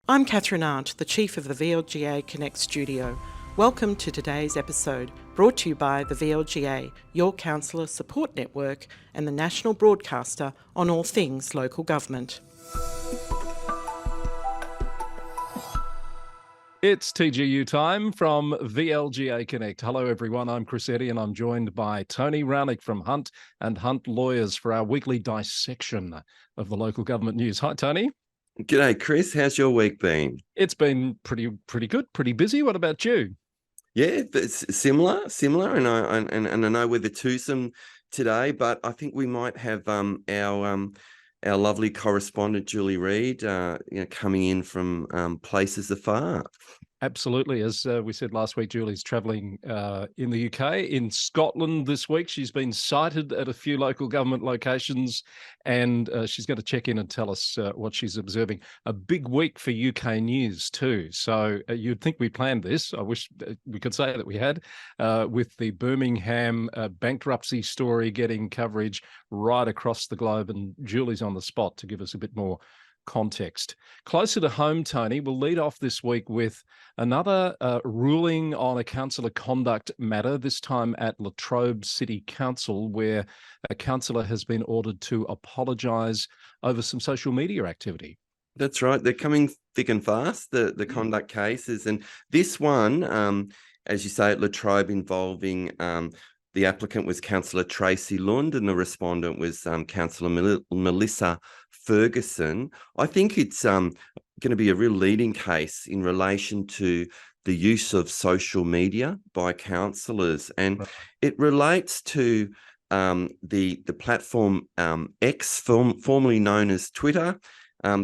I'm Catherine Arndt, the Chief of the VLGA Connect Studio. Welcome to today's episode, brought to you by the VLGA, your counsellor support network and the national broadcaster on all things local government. It's TGU time from VLGA Connect. Hello, everyone. I'm Chris Eddy, and I'm joined by Tony Rownick from Hunt and Hunt Lawyers for our weekly dissection of the local government news. Hi, Tony. G'day, Chris. How's your week been? It's been pretty good, pretty busy. What about you? Yeah, it's similar, and I know we're the twosome today, but I think we might have our lovely correspondent Julie Reid, coming in from places afar. Absolutely. As we said last week, Julie's travelling in the UK. In Scotland this week, she's been sighted at a few local government locations, and she's going to check in and tell us what she's observing. A big week for UK news too. So you'd think we planned this. I wish we could say that we had, with the Birmingham bankruptcy story getting coverage right across the globe, and Julie's on the spot to give us a bit more context. Closer to home, Tony, we'll lead off this week with another ruling on a councillor conduct matter, this time at Latrobe City Council, where a councillor has been ordered to apologise over some social media activity. That's right. They're coming thick and fast, the conduct cases. And this one, as you say, at Latrobe, involving the applicant was Councillor Tracy Lund and the respondent was Councillor Melissa Ferguson. I think it's going to be a real leading case in relation to the use of social media by councillors, and it relates to the platform X, formerly known as Twitter.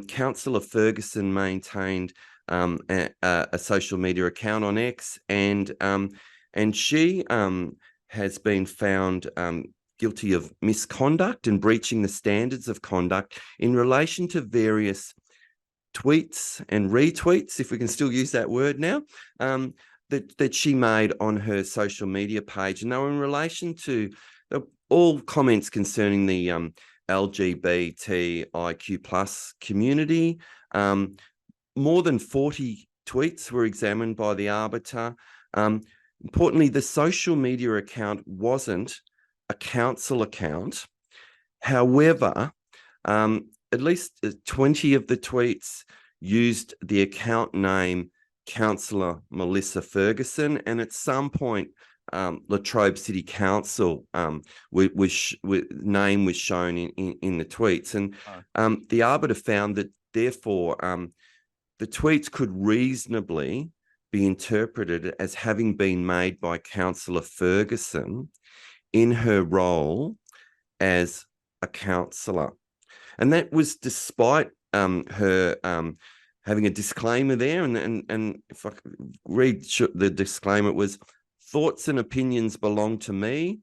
Councillor Ferguson maintained a social media account on X, and she has been found guilty of misconduct and breaching the standards of conduct in relation to various tweets and retweets, if we can still use that word now, that she made on her social media page. And they were in relation to all comments concerning the LGBTIQ plus community. More than 40 tweets were examined by the arbiter. Importantly, the social media account wasn't a council account. However, at least 20 of the tweets used the account name Councillor Melissa Ferguson, and at some point, Latrobe City Council name was shown in the tweets, and the arbiter found that therefore the tweets could reasonably be interpreted as having been made by Councillor Ferguson in her role as a councillor. And that was despite her having a disclaimer there. And if I read the disclaimer, it was, "Thoughts and opinions belong to me.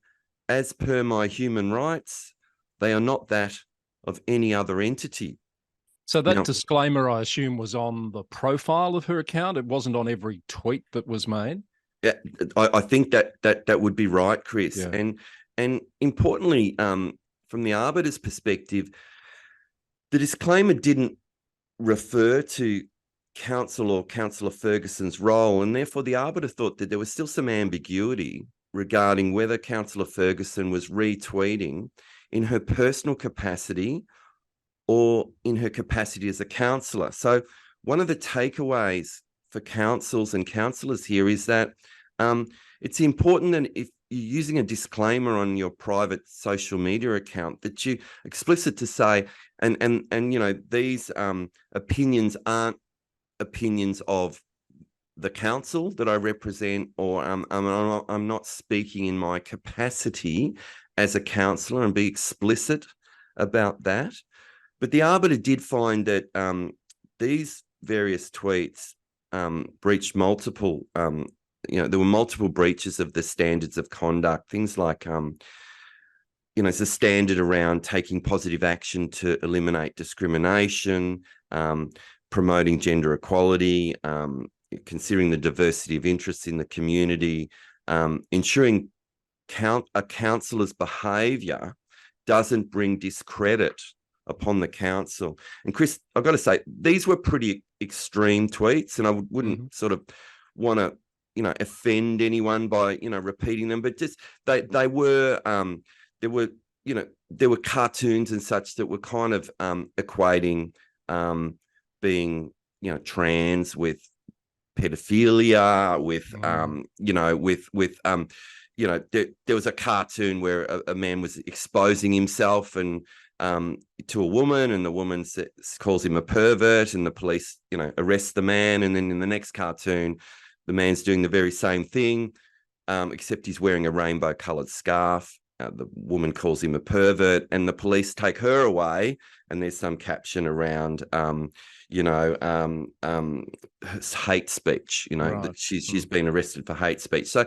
As per my human rights, they are not that of any other entity." So that disclaimer, I assume, was on the profile of her account. It wasn't on every tweet that was made. Yeah, I think that would be right, Chris. Yeah. And importantly, from the arbiter's perspective, the disclaimer didn't refer to council or Councillor Ferguson's role, and therefore the arbiter thought that there was still some ambiguity regarding whether Councillor Ferguson was retweeting in her personal capacity or in her capacity as a councillor. So one of the takeaways for councils and councillors here is that it's important that if you're using a disclaimer on your private social media account, that you explicit to say, and these opinions aren't opinions of the council that I represent, or I'm not speaking in my capacity as a councillor, and be explicit about that. But the arbiter did find that these various tweets breached multiple, there were multiple breaches of the standards of conduct, things like, it's a standard around taking positive action to eliminate discrimination, promoting gender equality, considering the diversity of interests in the community, ensuring a councillor's behaviour doesn't bring discredit upon the council. And Chris, I've got to say, these were pretty extreme tweets, and I wouldn't sort of want to, offend anyone by, repeating them, but just they were, there were cartoons and such that were kind of equating being, trans with pedophilia, with there was a cartoon where a man was exposing himself and to a woman, and the woman calls him a pervert, and the police, arrest the man. And then in the next cartoon, the man's doing the very same thing, except he's wearing a rainbow-coloured scarf. The woman calls him a pervert, and the police take her away. And there's some caption around, hate speech. Right. That she's been arrested for hate speech. So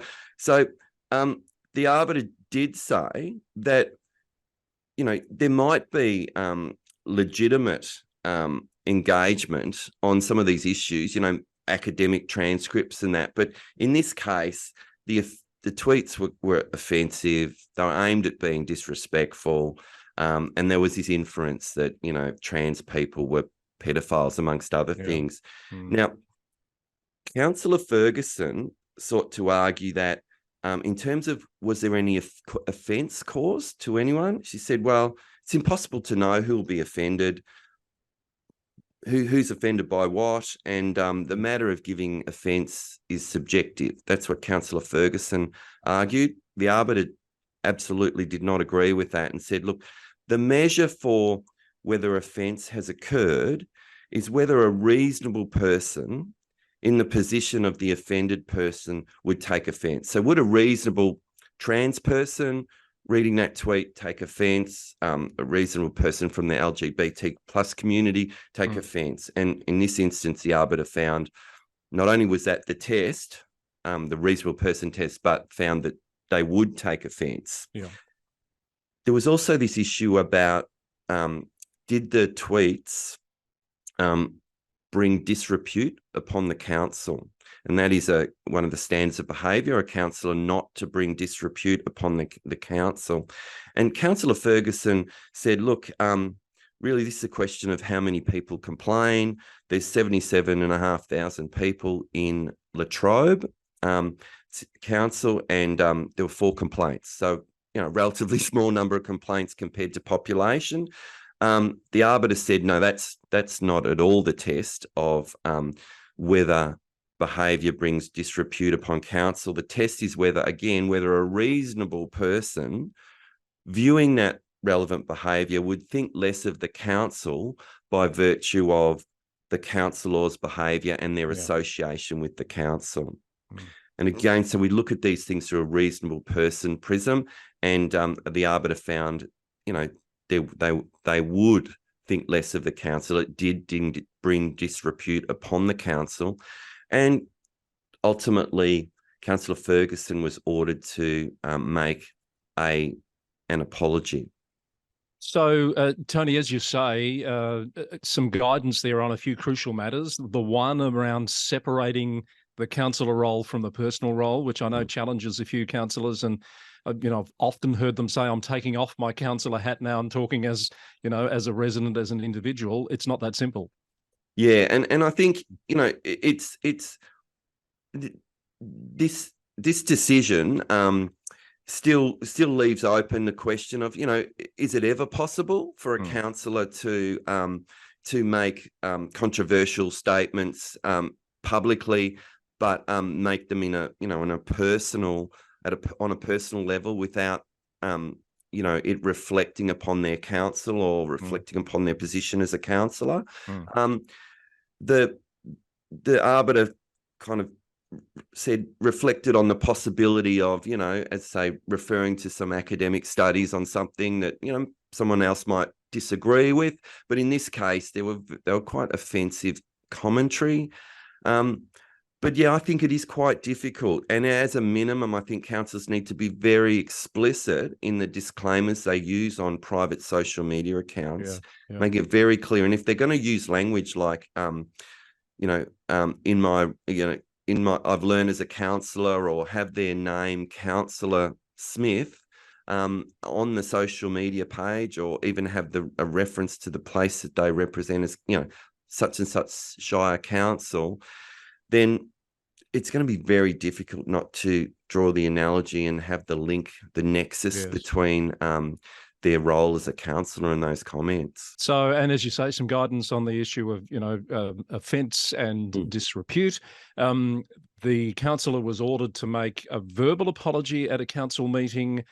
the arbiter did say that, there might be legitimate engagement on some of these issues, academic transcripts and that. But in this case, the tweets were offensive. They were aimed at being disrespectful. And there was this inference that, trans people were pedophiles, amongst other things. Now, Councillor Ferguson sought to argue that in terms of, was there any offence caused to anyone? She said, well, it's impossible to know who will be offended, who's offended by what, and the matter of giving offence is subjective. That's what Councillor Ferguson argued. The arbiter absolutely did not agree with that and said, look, the measure for whether offence has occurred is whether a reasonable person in the position of the offended person would take offence. So would a reasonable trans person reading that tweet take offence? A reasonable person from the LGBT plus community take offence? And in this instance, the arbiter found not only was that the test, the reasonable person test, but found that they would take offence. Yeah. There was also this issue about did the tweets bring disrepute upon the council? And that is one of the standards of behaviour, a councillor not to bring disrepute upon the council. And Councillor Ferguson said, look, really this is a question of how many people complain. There's 77,500 people in Latrobe Council, and there were 4 complaints. So, relatively small number of complaints compared to population. The arbiter said, no, that's not at all the test of whether behaviour brings disrepute upon council. The test is whether a reasonable person viewing that relevant behaviour would think less of the council by virtue of the councillor's behaviour and their association with the council. And again, so we look at these things through a reasonable person prism, and the arbiter found, they would think less of the council. It did bring disrepute upon the council. And ultimately, Councillor Ferguson was ordered to make an apology. So, Tony, as you say, some guidance there on a few crucial matters. The one around separating the councillor role from the personal role, which I know challenges a few councillors. And, I've often heard them say, I'm taking off my councillor hat now and talking as, as a resident, as an individual. It's not that simple. Yeah. And I think, it's this decision still leaves open the question of, is it ever possible for a councillor to make controversial statements publicly, but make them in a personal on a personal level without it reflecting upon their council or reflecting upon their position as a councillor? The arbiter kind of reflected on the possibility of, as say, referring to some academic studies on something that, someone else might disagree with. But in this case, they were quite offensive commentary. But yeah, I think it is quite difficult. And as a minimum, I think councillors need to be very explicit in the disclaimers they use on private social media accounts. Make it very clear. And if they're going to use language like, I've learned as a councillor, or have their name Councillor Smith, on the social media page, or even have a reference to the place that they represent as, such and such Shire Council, then it's going to be very difficult not to draw the analogy and have the link, the nexus between their role as a councillor and those comments. So, and as you say, some guidance on the issue of, offence and disrepute. The councillor was ordered to make a verbal apology at a council meeting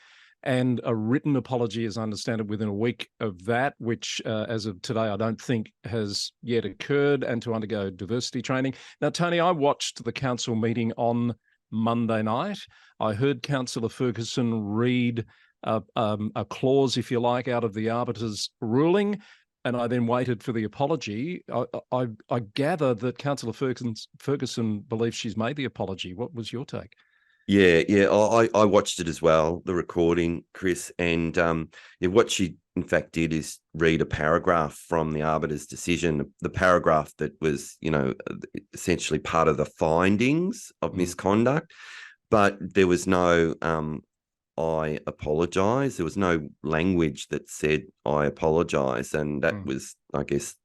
and a written apology, as I understand it, within a week of that, which as of today, I don't think has yet occurred, and to undergo diversity training. Now, Tony, I watched the council meeting on Monday night. I heard Councillor Ferguson read a clause, if you like, out of the arbiter's ruling, and I then waited for the apology. I gather that Councillor Ferguson believes she's made the apology. What was your take? Yeah. I watched it as well, the recording, Chris, and what she in fact did is read a paragraph from the arbiter's decision, the paragraph that was, essentially part of the findings of misconduct, but there was no I apologise. There was no language that said I apologise, and that was, I guess,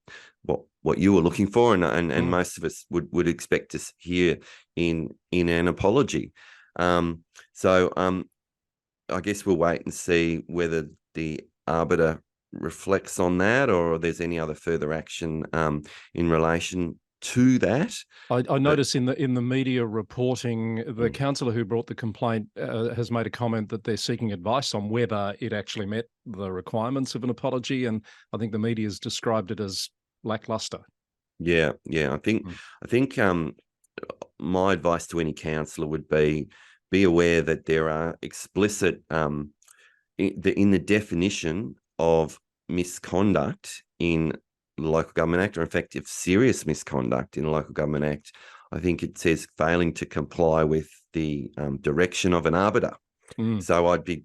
what you were looking for, and most of us would expect to hear in an apology. So I guess we'll wait and see whether the arbiter reflects on that, or there's any other further action in relation to that. I notice in the media reporting, the councillor who brought the complaint has made a comment that they're seeking advice on whether it actually met the requirements of an apology, and I think the media has described it as lackluster. Yeah. I think my advice to any councillor would be aware that there are explicit in the definition of misconduct in the Local Government Act, or in fact, if serious misconduct in the Local Government Act, I think it says failing to comply with the direction of an arbiter. So I'd be,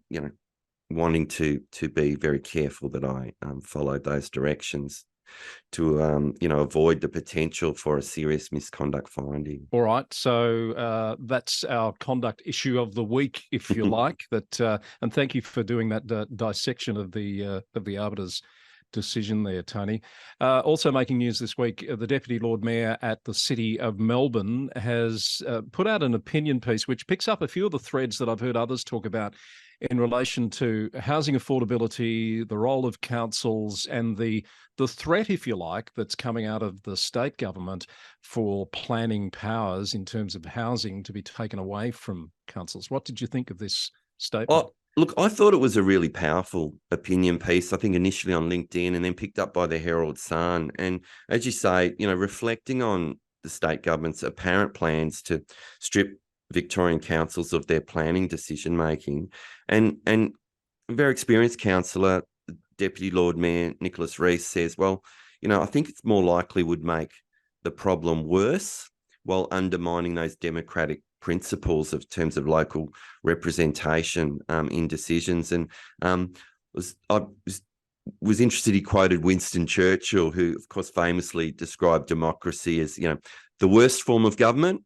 wanting to be very careful that I followed those directions to, avoid the potential for a serious misconduct finding. All right. So that's our conduct issue of the week, if you like. And thank you for doing that dissection of the arbiter's decision there, Tony. Also making news this week, the Deputy Lord Mayor at the City of Melbourne has put out an opinion piece which picks up a few of the threads that I've heard others talk about in relation to housing affordability, the role of councils, and the threat, if you like, that's coming out of the state government for planning powers in terms of housing to be taken away from councils. What did you think of this statement? Oh, look, I thought it was a really powerful opinion piece, I think initially on LinkedIn and then picked up by the Herald Sun. And as you say, reflecting on the state government's apparent plans to strip Victorian councils of their planning decision-making. And a very experienced councillor, Deputy Lord Mayor Nicholas Rees, says, well, I think it's more likely would make the problem worse while undermining those democratic principles of terms of local representation in decisions. And I was interested, he quoted Winston Churchill, who, of course, famously described democracy as, the worst form of government,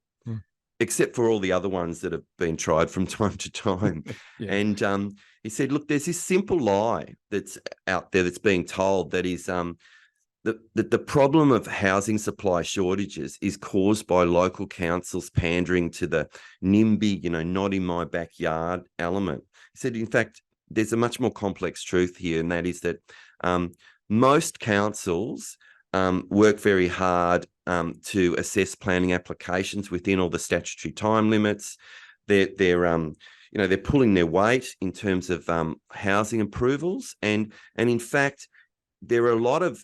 except for all the other ones that have been tried from time to time. Yeah. And he said, look, there's this simple lie that's out there that's being told that is the problem of housing supply shortages is caused by local councils pandering to the NIMBY, not in my backyard element. He said, in fact, there's a much more complex truth here, and that is that most councils work very hard to assess planning applications within all the statutory time limits. They're pulling their weight in terms of housing approvals, and in fact, there are a lot of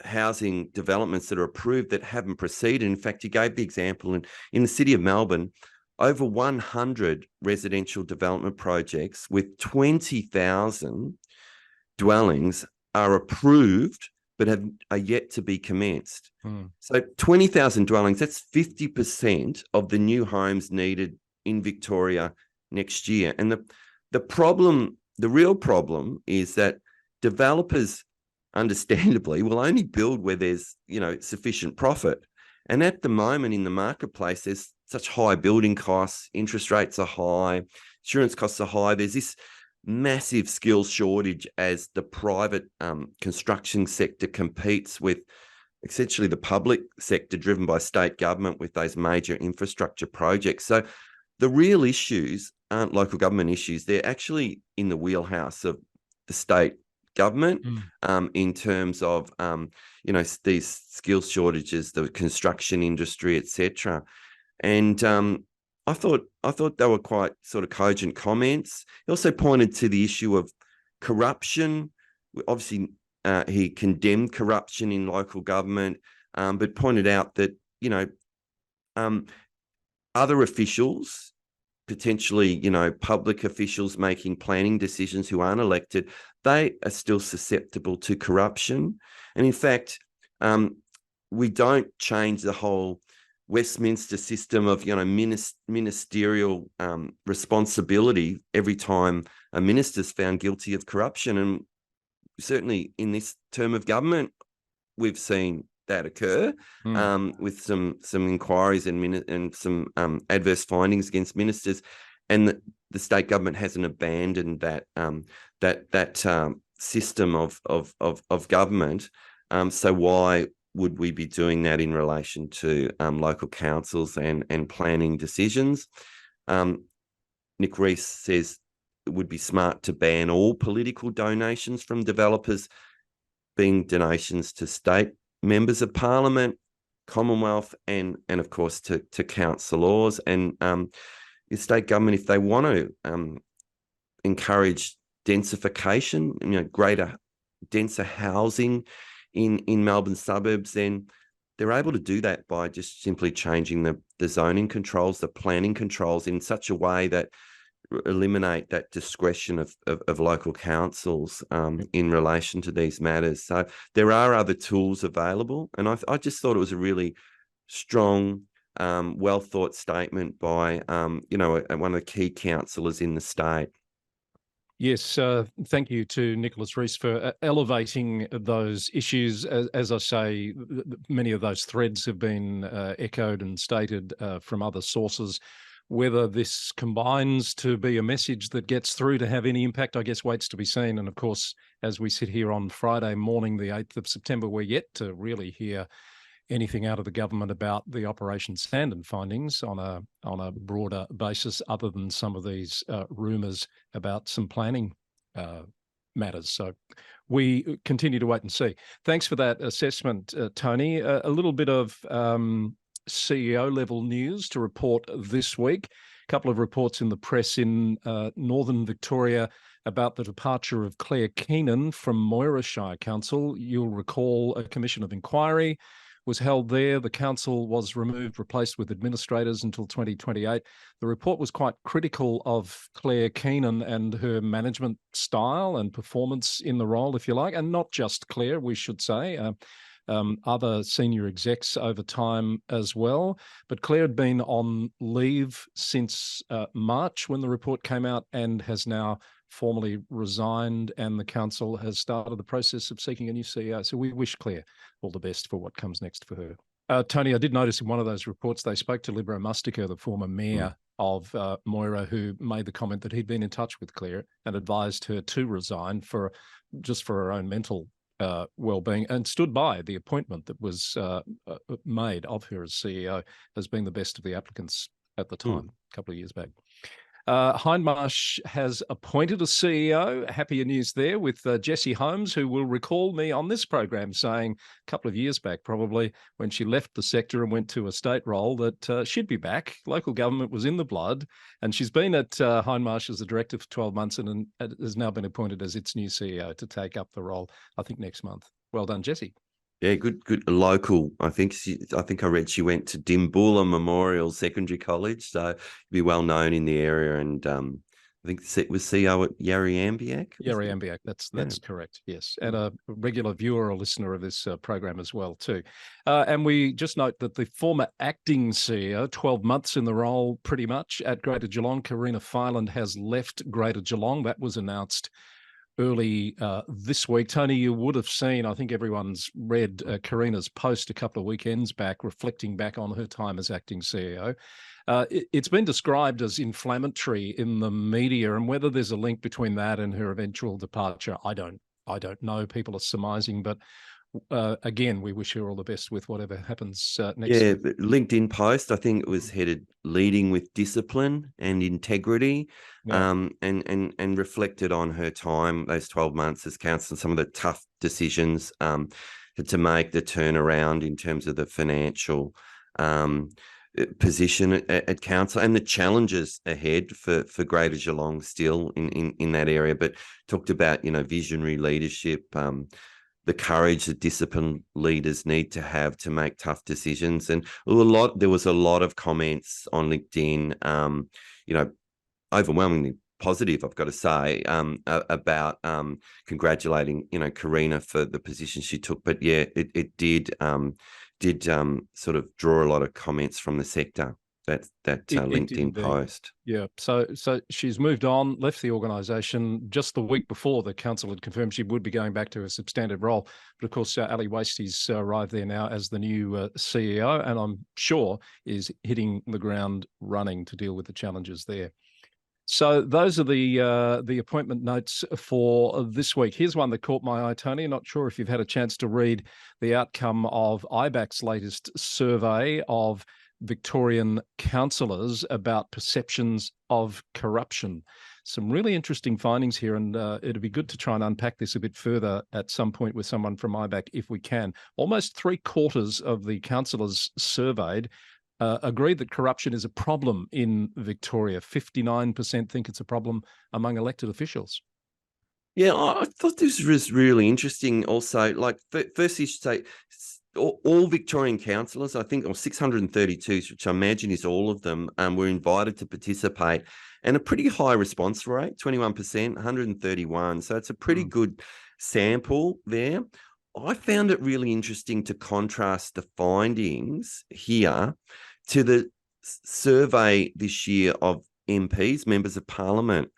housing developments that are approved that haven't proceeded. In fact, you gave the example in the City of Melbourne, over 100 residential development projects with 20,000 dwellings are approved but are yet to be commenced. So 20,000 dwellings, that's 50% of the new homes needed in Victoria next year. And the real problem is that developers, understandably, will only build where there's, sufficient profit. And at the moment in the marketplace, there's such high building costs, interest rates are high, insurance costs are high. There's this massive skills shortage as the private construction sector competes with essentially the public sector driven by state government with those major infrastructure projects. So the real issues aren't local government issues. They're actually in the wheelhouse of the state government in terms of, these skills shortages, the construction industry, etc. And I thought they were quite sort of cogent comments. He also pointed to the issue of corruption. Obviously, he condemned corruption in local government, but pointed out that, other officials, potentially, public officials making planning decisions who aren't elected, they are still susceptible to corruption. And in fact, we don't change the whole Westminster system of, ministerial responsibility every time a minister's found guilty of corruption. And certainly in this term of government, we've seen that occur with some inquiries and some adverse findings against ministers, and the state government hasn't abandoned that system of government. So why would we be doing that in relation to local councils and planning decisions? Nick Rees says it would be smart to ban all political donations from developers, being donations to state members of parliament, Commonwealth, and of course to councillors. And the state government, if they want to encourage densification, denser housing in Melbourne suburbs, then they're able to do that by just simply changing the zoning controls, the planning controls in such a way that eliminate that discretion of local councils in relation to these matters. So there are other tools available, and I just thought it was a really strong, well thought statement by one of the key councillors in the state. Yes, thank you to Nicholas Rees for elevating those issues. As I say, many of those threads have been echoed and stated from other sources. Whether this combines to be a message that gets through to have any impact, I guess, waits to be seen. And of course, as we sit here on Friday morning, the 8th of September, we're yet to really hear anything out of the government about the Operation Sandon findings on a broader basis, other than some of these rumours about some planning matters. So we continue to wait and see. Thanks for that assessment, Tony. A little bit of CEO level news to report this week. A couple of reports in the press in northern Victoria about the departure of Claire Keenan from Moira Shire Council. You'll recall a commission of inquiry was held there. The council was removed, replaced with administrators until 2028. The report was quite critical of Claire Keenan and her management style and performance in the role, if you like, and not just Claire, we should say. Other senior execs over time as well. But Claire had been on leave since March when the report came out and has now formally resigned, and the council has started the process of seeking a new CEO. So we wish Claire all the best for what comes next for her. Tony, I did notice in one of those reports they spoke to Libero Mustica, the former mayor of Moira, who made the comment that he'd been in touch with Claire and advised her to resign for her own mental well-being, and stood by the appointment that was made of her as CEO as being the best of the applicants at the time, a couple of years back. Hindmarsh has appointed a CEO. Happier news there with Jessie Holmes, who will recall me on this program saying a couple of years back, probably, when she left the sector and went to a state role, that she'd be back. Local government was in the blood, and she's been at Hindmarsh as a director for 12 months and has now been appointed as its new CEO to take up the role, I think, next month. Well done, Jessie. Yeah, good local. I think I read she went to Dimboola Memorial Secondary College, so be well known in the area. And I think it was CEO at Yarriambiack. Yarriambiack, that's correct. Yes, and a regular viewer or listener of this program as well too. And we just note that the former acting CEO, 12 months in the role, pretty much at Greater Geelong, Karina Filand, has left Greater Geelong. That was announced early this week. Tony, you would have seen, I think everyone's read Karina's post a couple of weekends back, reflecting back on her time as acting CEO. It's been described as inflammatory in the media, and whether there's a link between that and her eventual departure, I don't know. People are surmising, but again, we wish her all the best with whatever happens next. Yeah, but LinkedIn post, I think it was headed "Leading with Discipline and Integrity," Yeah. and reflected on her time, those 12 months as council, some of the tough decisions to make, the turnaround in terms of the financial position at council, and the challenges ahead for Greater Geelong still in that area. But talked about, visionary leadership, the courage that disciplined leaders need to have to make tough decisions. And there was a lot of comments on LinkedIn, overwhelmingly positive, I've got to say, about congratulating, Karina for the position she took. But yeah, it did sort of draw a lot of comments from the sector, that LinkedIn post. Yeah. So she's moved on, left the organisation just the week before the council had confirmed she would be going back to a substantive role. But of course, Ali Wasey's arrived there now as the new CEO, and I'm sure is hitting the ground running to deal with the challenges there. So those are the appointment notes for this week. Here's one that caught my eye, Tony. Not sure if you've had a chance to read the outcome of IBAC's latest survey of Victorian councillors about perceptions of corruption. Some really interesting findings here, and it'd be good to try and unpack this a bit further at some point with someone from IBAC if we can. Almost 3/4 of the councillors surveyed agreed that corruption is a problem in Victoria. 59% think it's a problem among elected officials. Yeah, I thought this was really interesting also. Like, firstly, you should say all Victorian councillors, I think, or 632, which I imagine is all of them, were invited to participate, and a pretty high response rate, 21%, 131. So it's a pretty good sample there. I found it really interesting to contrast the findings here to the survey this year of MPs, members of parliament.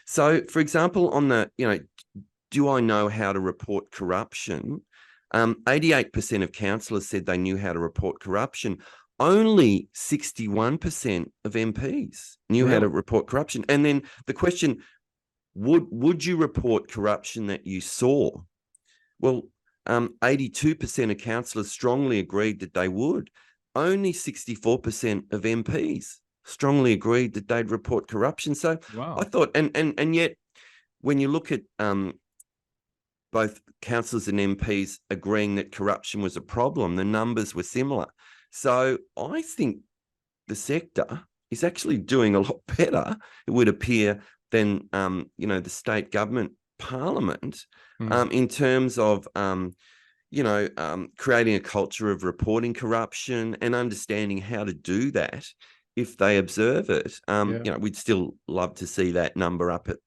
So, for example, on the, do I know how to report corruption? 88% of councillors said they knew how to report corruption. Only 61% of MPs knew how to report corruption. And then the question, would you report corruption that you saw? Well, 82% of councillors strongly agreed that they would. Only 64% of MPs strongly agreed that they'd report corruption. So I thought, and yet when you look at both councillors and MPs agreeing that corruption was a problem, the numbers were similar. So I think the sector is actually doing a lot better, it would appear, than the state government parliament in terms of creating a culture of reporting corruption and understanding how to do that if they observe it. We'd still love to see that number up at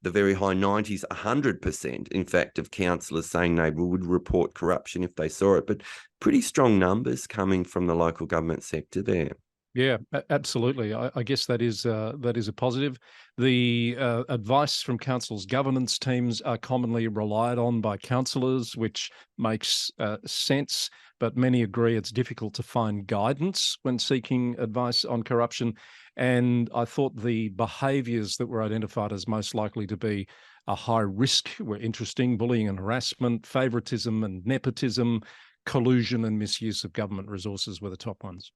the very high 90s, 100%, in fact, of councillors saying they would report corruption if they saw it. But pretty strong numbers coming from the local government sector there. Yeah, absolutely. I guess that is a positive. The advice from council's governance teams are commonly relied on by councillors, which makes sense. But many agree it's difficult to find guidance when seeking advice on corruption. And I thought the behaviours that were identified as most likely to be a high risk were interesting: bullying and harassment, favouritism and nepotism, collusion and misuse of government resources were the top ones.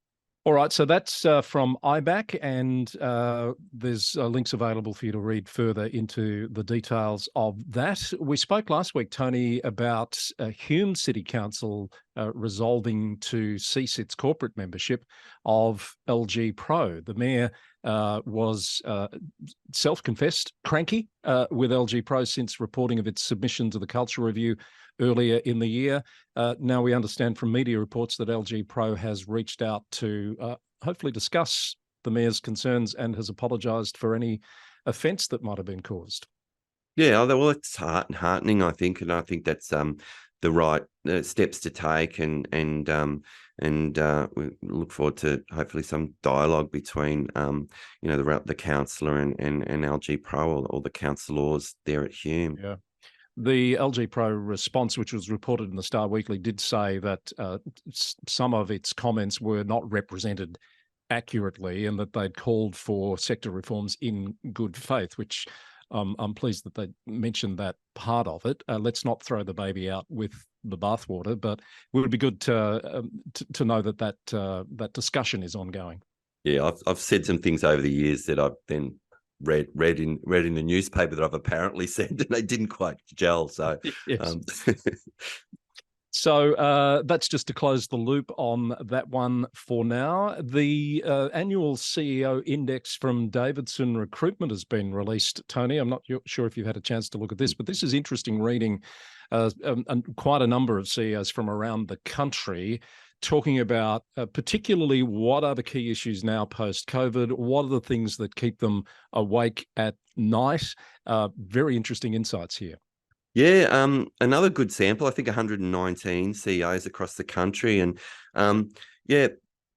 All right, so that's from IBAC, and there's links available for you to read further into the details of that. We spoke last week, Tony, about Hume City Council resolving to cease its corporate membership of LG Pro. The mayor was self-confessed cranky with LG Pro since reporting of its submission to the Culture Review earlier in the year. Now we understand from media reports that LG Pro has reached out to hopefully discuss the mayor's concerns and has apologised for any offence that might have been caused. Yeah, well, it's heartening, I think, and I think that's the right steps to take, and we look forward to hopefully some dialogue between the councillor and LG Pro, or the councillors there at Hume. Yeah. The LG Pro response, which was reported in the Star Weekly, did say that some of its comments were not represented accurately and that they'd called for sector reforms in good faith, which I'm pleased that they mentioned that part of it. Let's not throw the baby out with the bathwater, but it would be good to know that that discussion is ongoing. Yeah, I've said some things over the years that I've then read in the newspaper that I've apparently said, and they didn't quite gel. So, yes. So that's just to close the loop on that one for now. The annual CEO index from Davidson Recruitment has been released, Tony. I'm not sure if you've had a chance to look at this, but this is interesting reading. Quite a number of CEOs from around the country talking about particularly what are the key issues now post-COVID, what are the things that keep them awake at night. Very interesting insights here. Yeah, another good sample. I think 119 CEOs across the country, and yeah,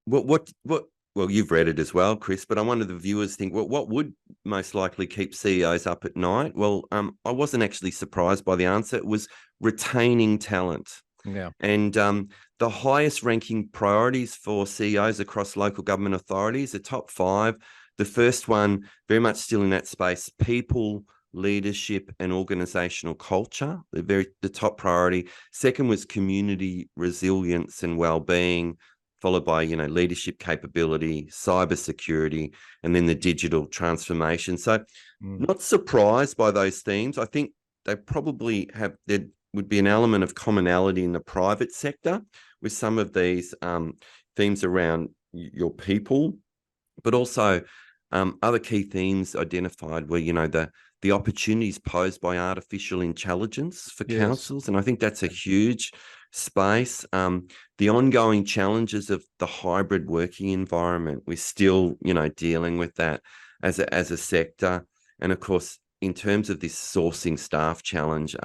what? Well, you've read it as well, Chris. But I wonder the viewers think, well, what would most likely keep CEOs up at night? Well, I wasn't actually surprised by the answer. It was retaining talent. Yeah, and the highest ranking priorities for CEOs across local government authorities, the top 5. The first one, very much still in that space, people, leadership and organizational culture, the top priority. Second was community resilience and well-being, followed by leadership capability, cybersecurity, and then the digital transformation. So not surprised by those themes. I think they probably have, there would be an element of commonality in the private sector with some of these themes around your people, but also other key themes identified were the opportunities posed by artificial intelligence for councils. And I think that's a huge space. The ongoing challenges of the hybrid working environment, we're still, dealing with that as a sector. And of course, in terms of this sourcing staff challenge,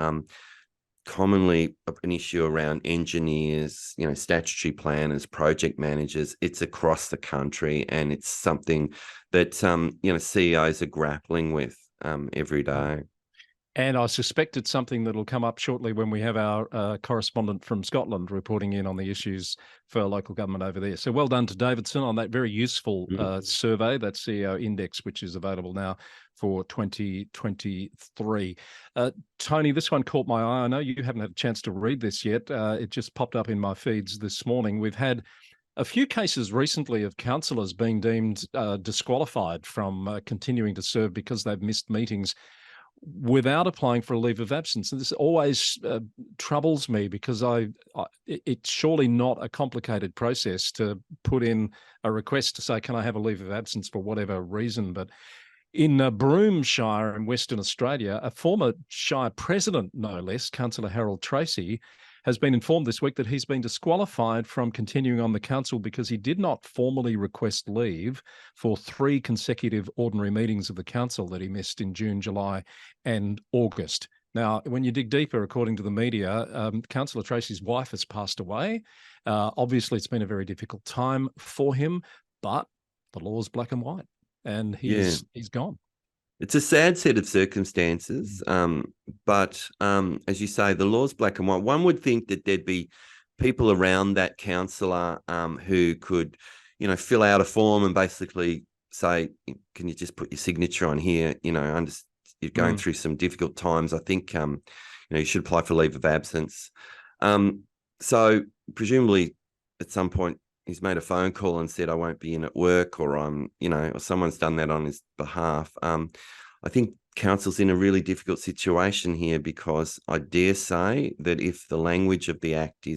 commonly an issue around engineers, statutory planners, project managers. It's across the country, and it's something that, CEOs are grappling with every day. And I suspect it's something that'll come up shortly when we have our correspondent from Scotland reporting in on the issues for local government over there. So well done to Davidson on that very useful survey, that CEO index, which is available now for 2023. Tony, this one caught my eye. I know you haven't had a chance to read this yet. It just popped up in my feeds this morning. We've had a few cases recently of councillors being deemed disqualified from continuing to serve because they've missed meetings without applying for a leave of absence. And this always troubles me because it's surely not a complicated process to put in a request to say, can I have a leave of absence for whatever reason? But in Broome Shire in Western Australia, a former Shire president, no less, Councillor Harold Tracy, has been informed this week that he's been disqualified from continuing on the council because he did not formally request leave for 3 consecutive ordinary meetings of the council that he missed in June, July and August. Now, when you dig deeper, according to the media, Councillor Tracy's wife has passed away. Obviously, it's been a very difficult time for him, but the law is black and white, and he's gone. It's a sad set of circumstances, but as you say, the law's black and white. One would think that there'd be people around that councillor who could, fill out a form and basically say, can you just put your signature on here? You're going through some difficult times. I think, you should apply for leave of absence. So presumably at some point, he's made a phone call and said, I won't be in at work, or or someone's done that on his behalf. I think council's in a really difficult situation here, because I dare say that if the language of the Act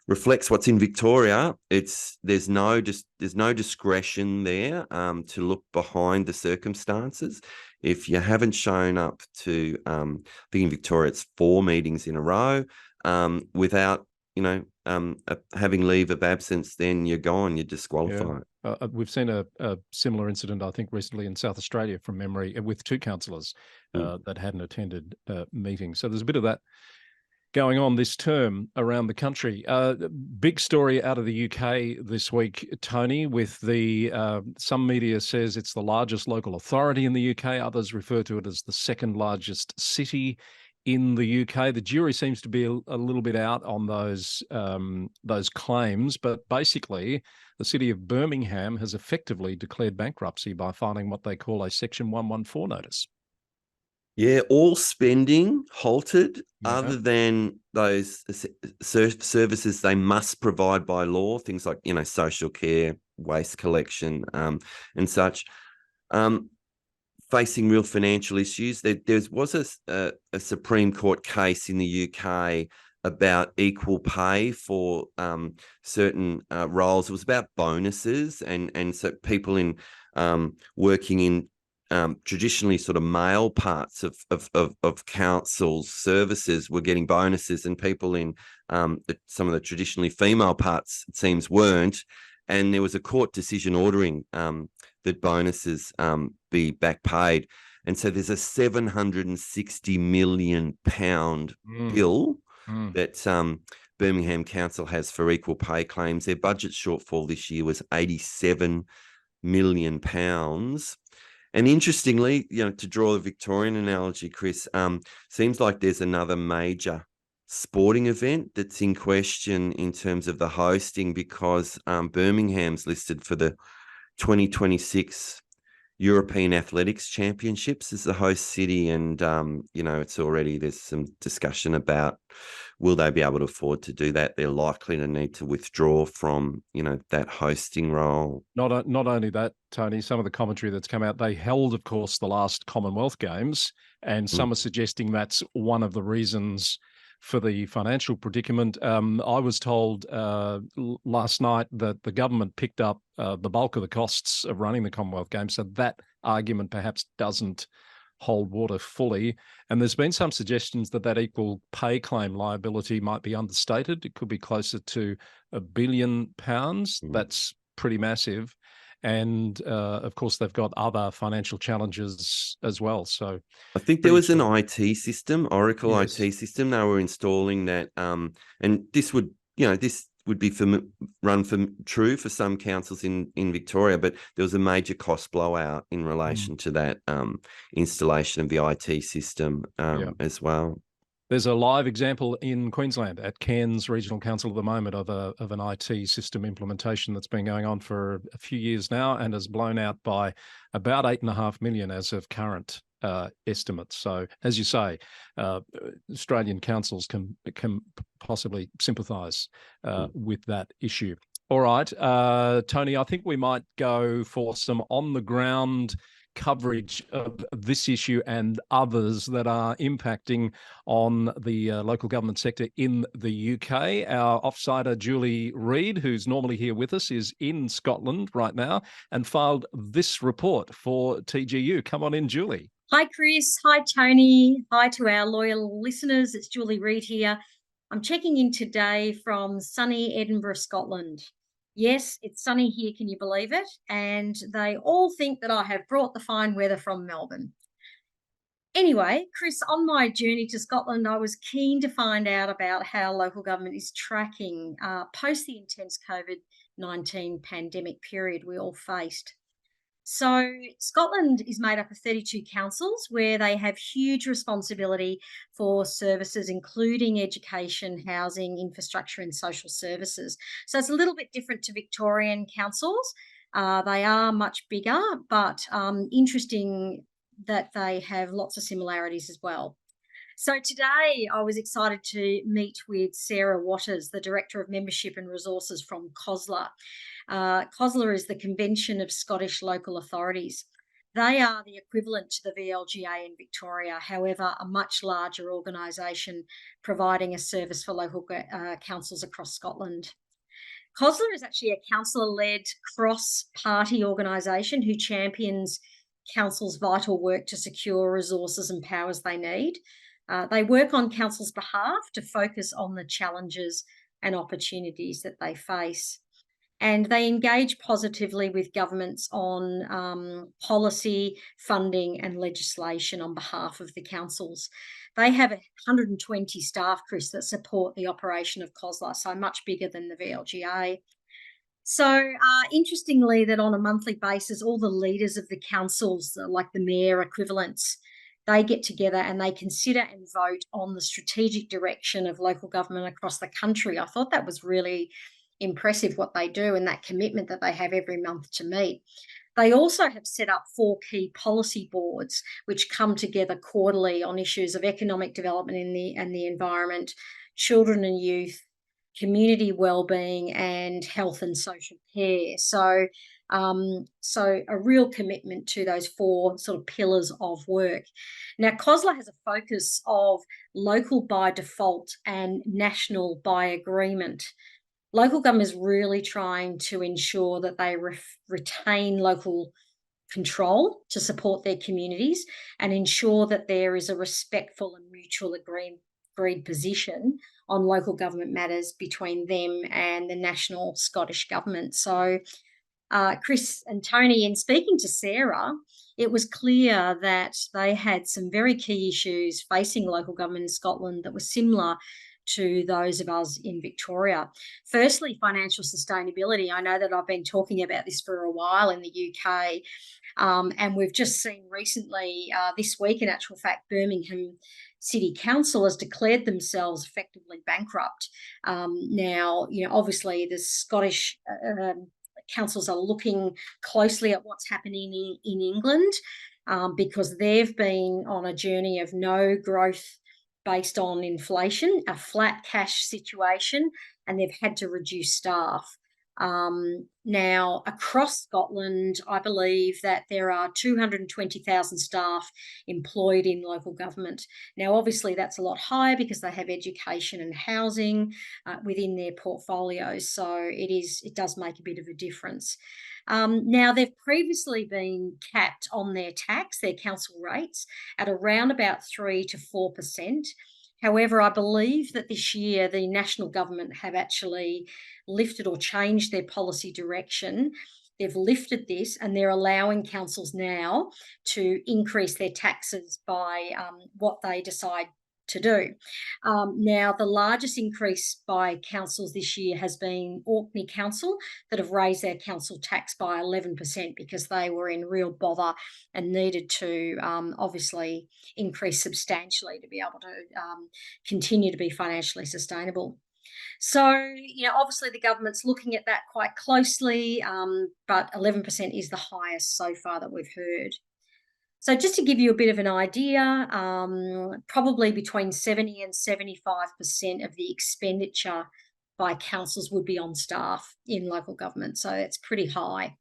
reflects what's in Victoria, there's no discretion there to look behind the circumstances. If you haven't shown up to, I think in Victoria it's 4 meetings in a row without having leave of absence, then you're gone, you're disqualified. We've seen a similar incident, I think, recently in South Australia from memory, with 2 councillors that hadn't attended meetings. So there's a bit of that going on this term around the country. Big story out of the UK this week, Tony, with the some media says it's the largest local authority in the UK. Others refer to it as the 2nd largest city in the UK. The jury seems to be a little bit out on those claims, but basically the city of Birmingham has effectively declared bankruptcy by filing what they call a Section 114 notice. Yeah, all spending halted Yeah. other than those services they must provide by law, things like, social care, waste collection, and such. Facing real financial issues. There was a Supreme Court case in the UK about equal pay for certain roles. It was about bonuses, and so people in working in traditionally sort of male parts of council services were getting bonuses, and people in some of the traditionally female parts, it seems, weren't. And there was a court decision ordering that bonuses be back paid. And so there's a £760 million bill that Birmingham Council has for equal pay claims. Their budget shortfall this year was £87 million. And interestingly, to draw the Victorian analogy, Chris, seems like there's another major sporting event that's in question in terms of the hosting, because Birmingham's listed for the 2026 European Athletics Championships as the host city. And, it's already, there's some discussion about, will they be able to afford to do that? They're likely to need to withdraw from, that hosting role. Not only that, Tony, some of the commentary that's come out, they held, of course, the last Commonwealth Games, and some are suggesting that's one of the reasons for the financial predicament. I was told last night that the government picked up the bulk of the costs of running the Commonwealth Games, so that argument perhaps doesn't hold water fully. And there's been some suggestions that equal pay claim liability might be understated. It could be closer to £1 billion. That's pretty massive. And of course, they've got other financial challenges as well. So I think there was an IT system, Oracle Yes. IT system. They were installing that, and this would be true for some councils in Victoria, but there was a major cost blowout in relation to that installation of the IT system as well. There's a live example in Queensland at Cairns Regional Council at the moment of an IT system implementation that's been going on for a few years now and has blown out by about $8.5 million as of current estimates. So, as you say, Australian councils can possibly sympathise with that issue. All right, Tony, I think we might go for some on-the-ground coverage of this issue and others that are impacting on the local government sector in the UK. Our offsider, Julie Reid, who's normally here with us, is in Scotland right now and filed this report for TGU. Come on in, Julie. Hi, Chris. Hi, Tony. Hi to our loyal listeners. It's Julie Reid here. I'm checking in today from sunny Edinburgh, Scotland. Yes, it's sunny here, can you believe it? And they all think that I have brought the fine weather from Melbourne. Anyway, Chris, on my journey to Scotland, I was keen to find out about how local government is tracking post the intense COVID-19 pandemic period we all faced. So Scotland is made up of 32 councils where they have huge responsibility for services, including education, housing, infrastructure and social services. So it's a little bit different to Victorian councils. They are much bigger, but interesting that they have lots of similarities as well. So today I was excited to meet with Sarah Waters, the Director of Membership and Resources from COSLA. COSLA is the Convention of Scottish Local Authorities. They are the equivalent to the VLGA in Victoria, however, a much larger organisation providing a service for local councils across Scotland. COSLA is actually a councillor-led cross-party organisation who champions councils' vital work to secure resources and powers they need. They work on councils' behalf to focus on the challenges and opportunities that they face. And they engage positively with governments on policy, funding and legislation on behalf of the councils. They have 120 staff, Chris, that support the operation of COSLA, so much bigger than the VLGA. So interestingly, that on a monthly basis, all the leaders of the councils, like the mayor equivalents, they get together and they consider and vote on the strategic direction of local government across the country. I thought that was really impressive what they do and that commitment that they have every month to meet. They also have set up 4 key policy boards which come together quarterly on issues of economic development and the environment, children and youth, community wellbeing, and health and social care. So a real commitment to those 4 sort of pillars of work. Now, COSLA has a focus of local by default and national by agreement. Local government is really trying to ensure that they retain local control to support their communities and ensure that there is a respectful and mutual agreed position on local government matters between them and the national Scottish government. So, Chris and Tony, in speaking to Sarah, it was clear that they had some very key issues facing local government in Scotland that were similar to those of us in Victoria. Firstly, financial sustainability. I know that I've been talking about this for a while in the UK, and we've just seen recently, this week, in actual fact, Birmingham City Council has declared themselves effectively bankrupt. Now, obviously the Scottish councils are looking closely at what's happening in England, because they've been on a journey of no growth based on inflation, a flat cash situation, and they've had to reduce staff. Now, across Scotland, I believe that there are 220,000 staff employed in local government. Now, obviously, that's a lot higher because they have education and housing within their portfolios. So it does make a bit of a difference. Now, they've previously been capped on their tax, their council rates, at around about 3 to 4%. However, I believe that this year the national government have actually lifted or changed their policy direction. They've lifted this and they're allowing councils now to increase their taxes by what they decide to do. Now, the largest increase by councils this year has been Orkney Council, that have raised their council tax by 11% because they were in real bother and needed to obviously increase substantially to be able to continue to be financially sustainable. So, obviously the government's looking at that quite closely, but 11% is the highest so far that we've heard. So just to give you a bit of an idea, probably between 70 and 75% of the expenditure by councils would be on staff in local government. So it's pretty high.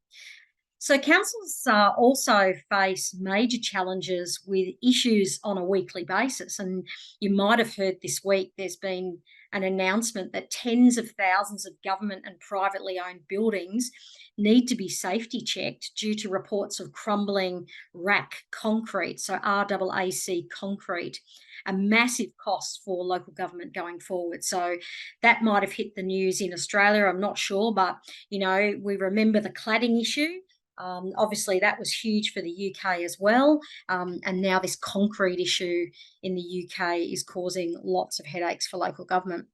So councils also face major challenges with issues on a weekly basis. And you might have heard this week there's been an announcement that tens of thousands of government and privately owned buildings need to be safety checked due to reports of crumbling RAC concrete, so RAAC concrete, a massive cost for local government going forward. So that might have hit the news in Australia, I'm not sure, but, we remember the cladding issue. Obviously, that was huge for the UK as well. And now this concrete issue in the UK is causing lots of headaches for local government.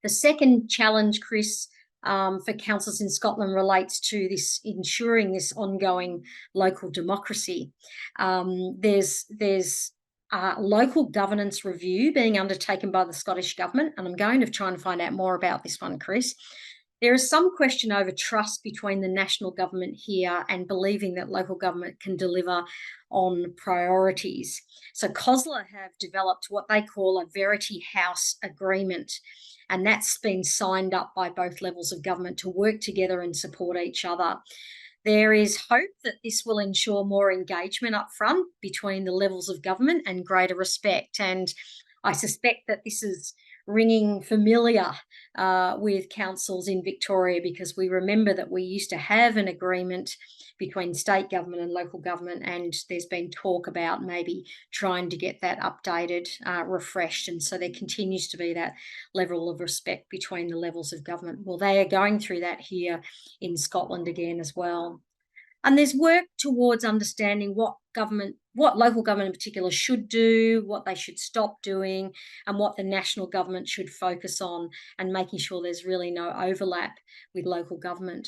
The second challenge, Chris, for councils in Scotland relates to this ensuring this ongoing local democracy. There's a local governance review being undertaken by the Scottish Government, and I'm going to try and find out more about this one, Chris. There is some question over trust between the national government here and believing that local government can deliver on priorities. So COSLA have developed what they call a Verity House agreement, and that's been signed up by both levels of government to work together and support each other. There is hope that this will ensure more engagement up front between the levels of government and greater respect. And I suspect that this is ringing familiar with councils in Victoria, because we remember that we used to have an agreement between state government and local government, and there's been talk about maybe trying to get that updated, refreshed, and so there continues to be that level of respect between the levels of government. Well, they are going through that here in Scotland again as well. And there's work towards understanding what local government in particular should do, what they should stop doing, and what the national government should focus on, and making sure there's really no overlap with local government.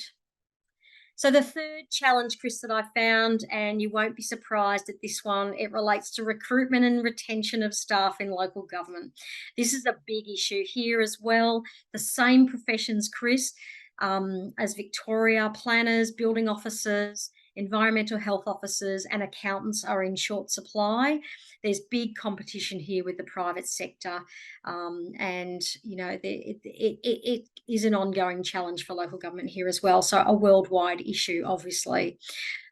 So the third challenge, Chris, that I found, and you won't be surprised at this one, it relates to recruitment and retention of staff in local government. This is a big issue here as well. The same professions, Chris, as Victoria, planners, building officers, environmental health officers and accountants are in short supply. There's big competition here with the private sector, and it is an ongoing challenge for local government here as well. So a worldwide issue, obviously.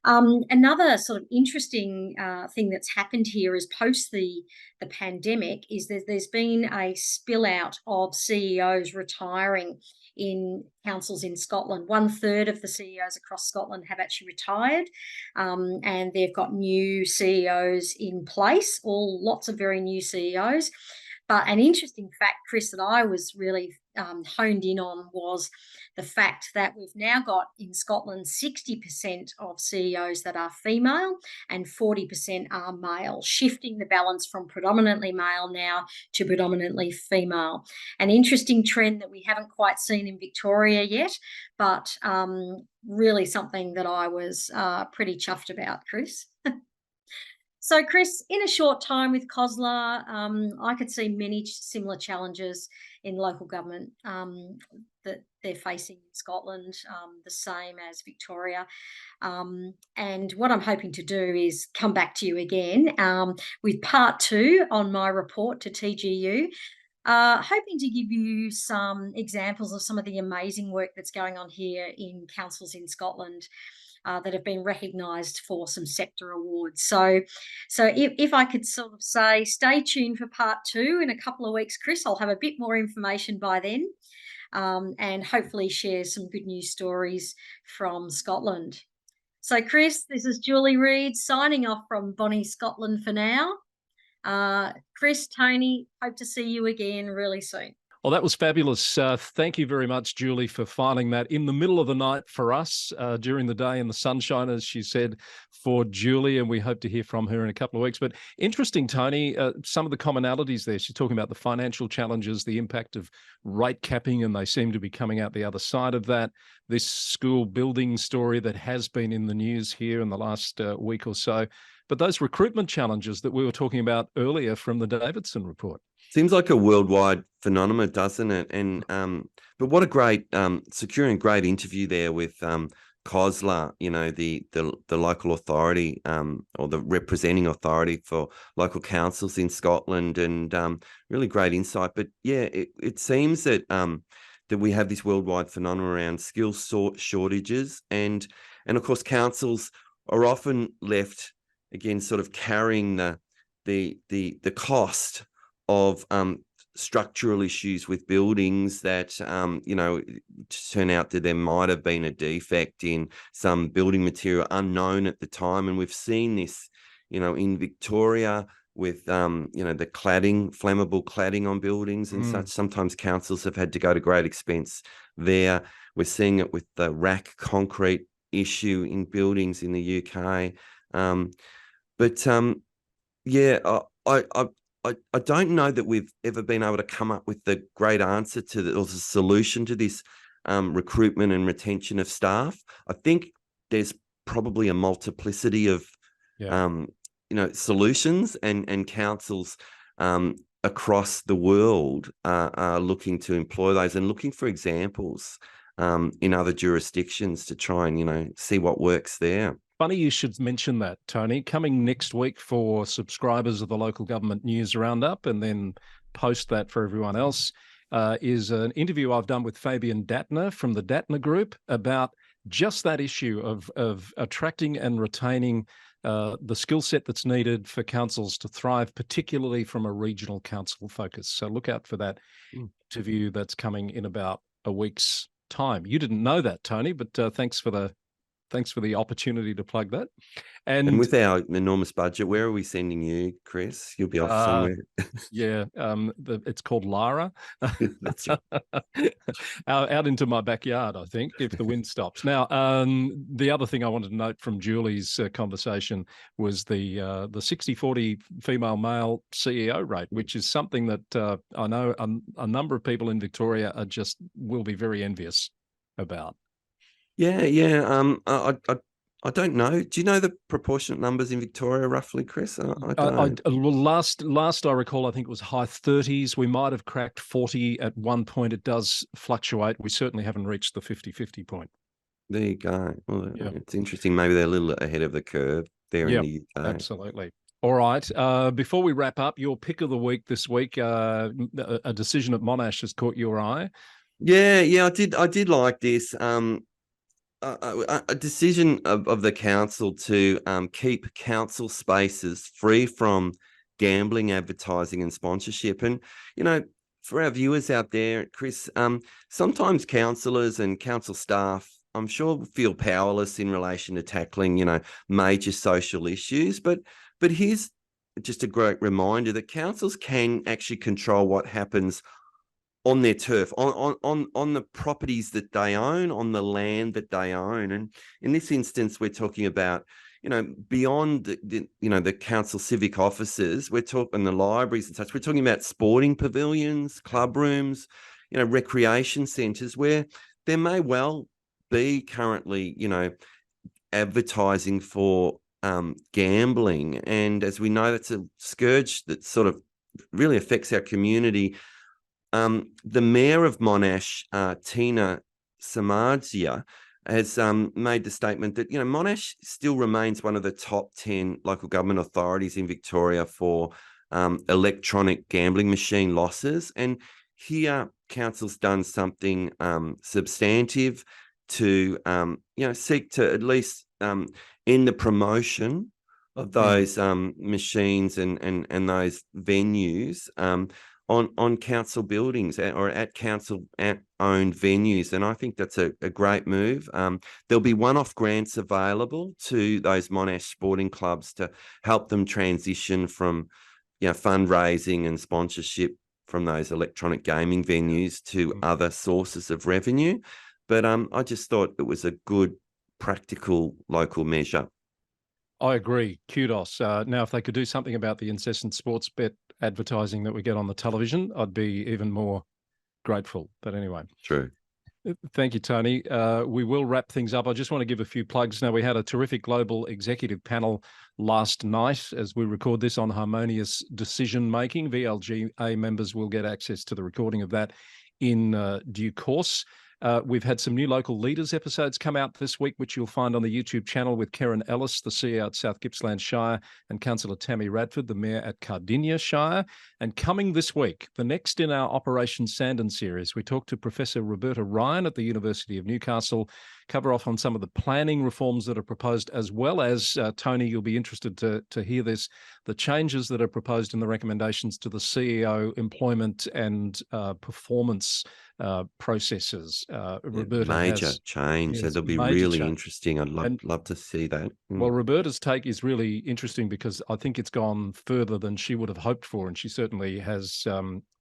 Another sort of interesting thing that's happened here is post the pandemic is that there's been a spill out of CEOs retiring in councils in Scotland. 1/3 of the CEOs across Scotland have actually retired, and they've got new CEOs in place, lots of very new CEOs. But an interesting fact, Chris, that I was really honed in on was the fact that we've now got in Scotland 60% of CEOs that are female and 40% are male, shifting the balance from predominantly male now to predominantly female. An interesting trend that we haven't quite seen in Victoria yet, but really something that I was pretty chuffed about, Chris. So, Chris, in a short time with COSLA, I could see many similar challenges in local government that they're facing in Scotland, the same as Victoria. And what I'm hoping to do is come back to you again with part 2 on my report to TGU. Hoping to give you some examples of some of the amazing work that's going on here in councils in Scotland. That have been recognised for some sector awards. So if I could sort of say, stay tuned for part 2 in a couple of weeks, Chris. I'll have a bit more information by then, and hopefully share some good news stories from Scotland. So, Chris, this is Julie Reid signing off from Bonnie, Scotland for now. Chris, Tony, hope to see you again really soon. Well, that was fabulous. Thank you very much, Julie, for filing that in the middle of the night for us, during the day in the sunshine, as she said, for Julie, and we hope to hear from her in a couple of weeks. But interesting, Tony, some of the commonalities there. She's talking about the financial challenges, the impact of rate capping, and they seem to be coming out the other side of that. This school building story that has been in the news here in the last week or so. But those recruitment challenges that we were talking about earlier from the Davidson report. Seems like a worldwide phenomenon, doesn't it? And but what a great securing great interview there with COSLA, you know, the local authority or the representing authority for local councils in Scotland, and really great insight. But yeah, it seems that that we have this worldwide phenomenon around skill shortages, and of course councils are often left again sort of carrying the cost of structural issues with buildings that, you know, turn out that there might have been a defect in some building material unknown at the time. And we've seen this, you know, in Victoria with, you know, the cladding, flammable cladding on buildings and such. Sometimes councils have had to go to great expense there. We're seeing it with the rack concrete issue in buildings in the UK. Yeah, I don't know that we've ever been able to come up with the great answer to or the solution to this recruitment and retention of staff. I think there's probably a multiplicity of you know, solutions, and councils across the world are looking to employ those and looking for examples in other jurisdictions to try and, you know, see what works there. Funny you should mention that, Tony. Coming next week for subscribers of the Local Government News Roundup, and then post that for everyone else, is an interview I've done with Fabian Dattner from the Dattner Group about just that issue of attracting and retaining the skill set that's needed for councils to thrive, particularly from a regional council focus. So look out for that interview that's coming in about a week's time. You didn't know that, Tony, but thanks for the opportunity to plug that. And with our enormous budget, where are we sending you, Chris? You'll be off somewhere. Yeah, it's called Lara. That's right. Out into my backyard, I think, if the wind stops. Now, the other thing I wanted to note from Julie's conversation was the 60-40 female-male CEO rate, which is something that I know a number of people in Victoria will be very envious about. Yeah. I don't know. Do you know the proportionate numbers in Victoria roughly, Chris? I don't. Well, last I recall, I think it was high 30s. We might have cracked 40 at one point. It does fluctuate. We certainly haven't reached the 50-50 point. There you go. Well, Yeah. it's interesting. Maybe they're a little ahead of the curve there in Yeah, the UK. absolutely. All right. Before we wrap up, your pick of the week this week, a decision at Monash has caught your eye. Yeah. I did like this. A decision of the council to keep council spaces free from gambling, advertising, and sponsorship. And for our viewers out there, Chris, sometimes councillors and council staff, I'm sure, feel powerless in relation to tackling, major social issues. But here's just a great reminder that councils can actually control what happens on their turf, on the properties that they own, on the land that they own. And in this instance, we're talking about, beyond the council civic offices, we're talking the libraries and such. We're talking about sporting pavilions, club rooms, recreation centres where there may well be currently, advertising for gambling. And as we know, that's a scourge that sort of really affects our community. The mayor of Monash, Tina Samardzija, has made the statement that Monash still remains one of the top 10 local government authorities in Victoria for electronic gambling machine losses. And here, council's done something substantive to seek to at least in the promotion of those machines and those venues on council buildings or at council owned venues. And I think that's a great move. There'll be one-off grants available to those Monash sporting clubs to help them transition from fundraising and sponsorship from those electronic gaming venues to other sources of revenue. But I just thought it was a good, practical local measure. I agree. Kudos. Now, if they could do something about the incessant sports bet advertising that we get on the television, I'd be even more grateful. But anyway. True. Thank you, Tony. We will wrap things up. I just want to give a few plugs. Now, we had a terrific global executive panel last night as we record this on harmonious decision-making. VLGA members will get access to the recording of that in due course. We've had some new local leaders episodes come out this week, which you'll find on the YouTube channel with Karen Ellis, the CEO at South Gippsland Shire, and Councillor Tammy Radford, the Mayor at Cardinia Shire. And coming this week, the next in our Operation Sandon series, we talked to Professor Roberta Ryan at the University of Newcastle, cover off on some of the planning reforms that are proposed, as well as, Tony, you'll be interested to hear this, the changes that are proposed in the recommendations to the CEO employment and performance processes. Roberta major has, change. Yes, That'll be major really change. interesting. I'd love to see that. Well, Roberta's take is really interesting because I think it's gone further than she would have hoped for, and she certainly has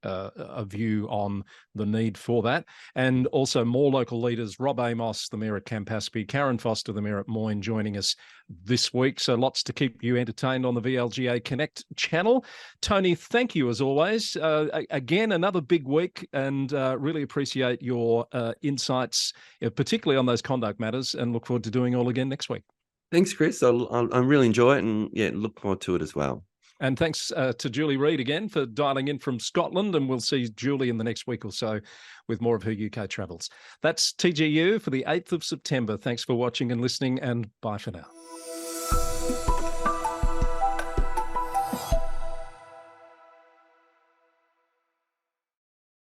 a view on the need for that. And also more local leaders, Rob Amos, the Mayor at Campaspe, Karen Foster, the Mayor at Moyne, joining us this week. So lots to keep you entertained on the VLGA Connect channel. Tony, thank you as always. Again, another big week, and really appreciate your insights, particularly on those conduct matters, and look forward to doing all again next week. Thanks, Chris. I really enjoy it, and look forward to it as well. And thanks to Julie Reid again for dialing in from Scotland, and we'll see Julie in the next week or so with more of her UK travels. That's TGU for the 8th of September. Thanks for watching and listening, and bye for now.